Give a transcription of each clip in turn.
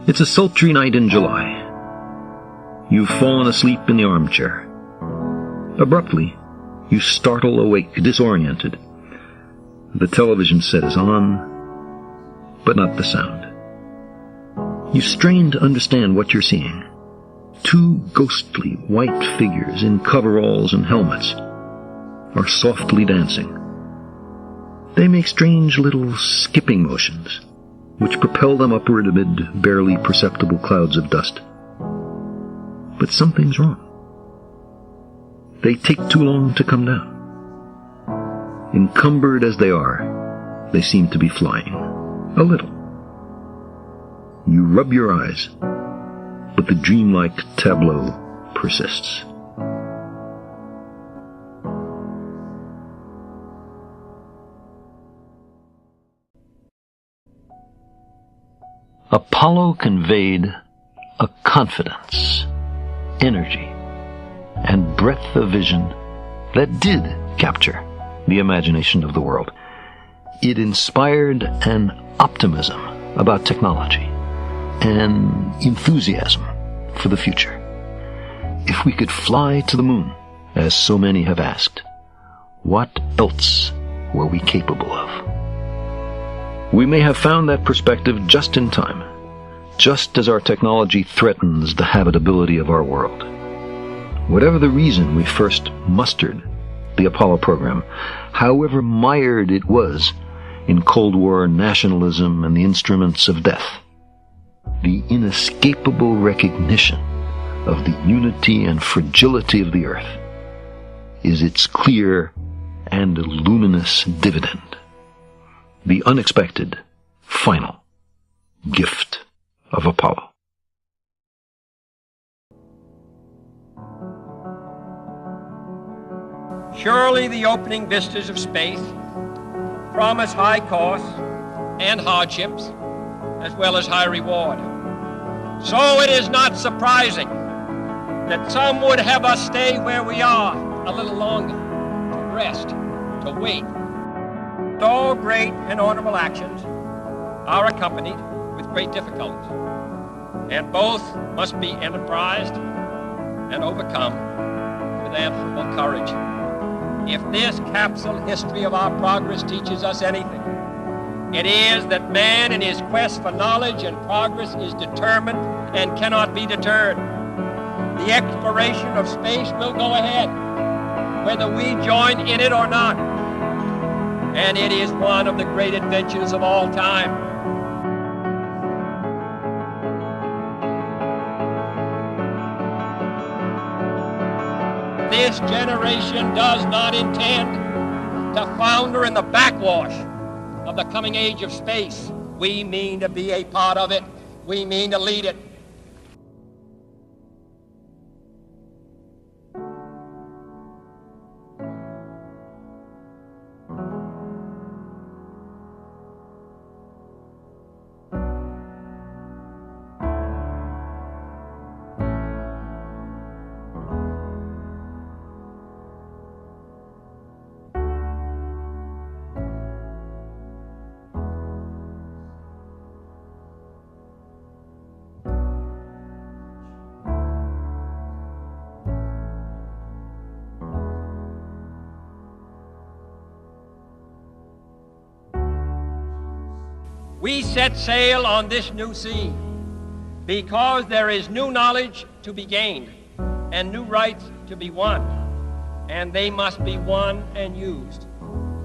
It's a sultry night in July. You've fallen asleep in the armchair. Abruptly, you startle awake, disoriented. The television set is on, but not the sound. You strain to understand what you're seeing. Two ghostly white figures in coveralls and helmets are softly dancing. They make strange little skipping motions, which propel them upward amid barely perceptible clouds of dust. But something's wrong. They take too long to come down. Encumbered as they are, they seem to be flying. A little. You rub your eyes, but the dreamlike tableau persists. Apollo conveyed a confidence, energy, and breadth of vision that did capture the imagination of the world. It inspired an optimism about technology, an enthusiasm for the future. If we could fly to the moon, as so many have asked, what else were we capable of? We may have found that perspective just in time, just as our technology threatens the habitability of our world. Whatever the reason we first mustered the Apollo program, however mired it was in Cold War nationalism and the instruments of death, the inescapable recognition of the unity and fragility of the Earth is its clear and luminous dividend. The unexpected, final gift of Apollo. Surely the opening vistas of space promise high costs and hardships, as well as high reward. So it is not surprising that some would have us stay where we are a little longer, to rest, to wait. All great and honorable actions are accompanied with great difficulties, and both must be enterprised and overcome with answerable courage. If this capsule history of our progress teaches us anything, it is that man in his quest for knowledge and progress is determined and cannot be deterred. The exploration of space will go ahead, whether we join in it or not. And it is one of the great adventures of all time. This generation does not intend to founder in the backwash of the coming age of space. We mean to be a part of it. We mean to lead it. We set sail on this new sea because there is new knowledge to be gained and new rights to be won, and they must be won and used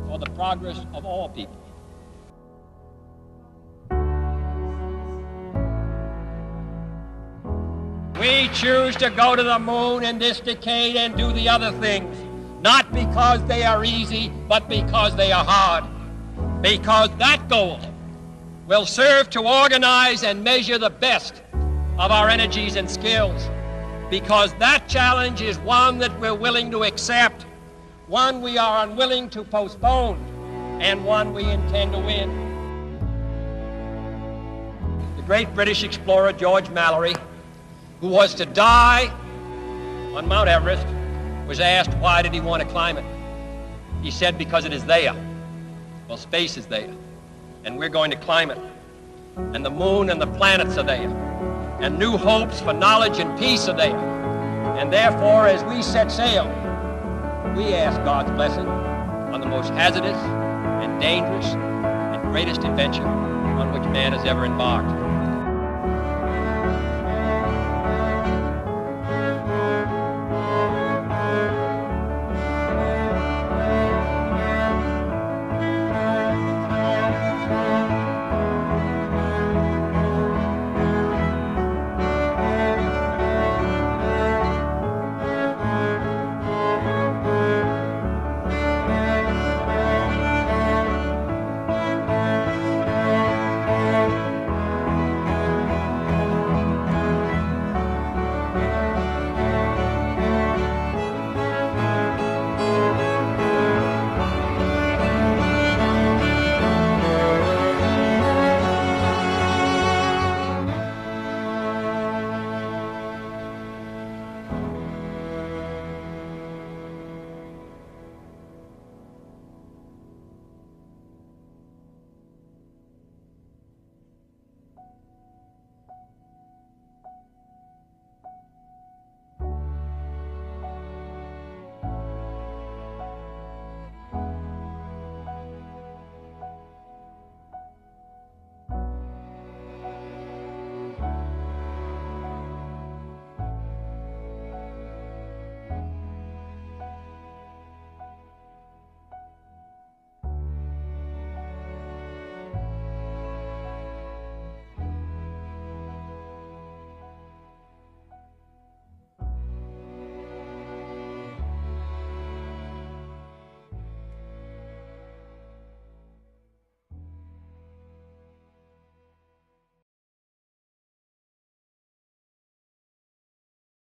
for the progress of all people. We choose to go to the moon in this decade and do the other things, not because they are easy, but because they are hard. Because that goal will serve to organize and measure the best of our energies and skills, because that challenge is one that we're willing to accept, one we are unwilling to postpone, and one we intend to win. The great British explorer George Mallory, who was to die on Mount Everest, was asked why did he want to climb it. He said, because it is there. Well, space is there, and we're going to climb it. And the moon and the planets are there. and new hopes for knowledge and peace are there. And therefore, as we set sail, we ask God's blessing on the most hazardous and dangerous and greatest adventure on which man has ever embarked.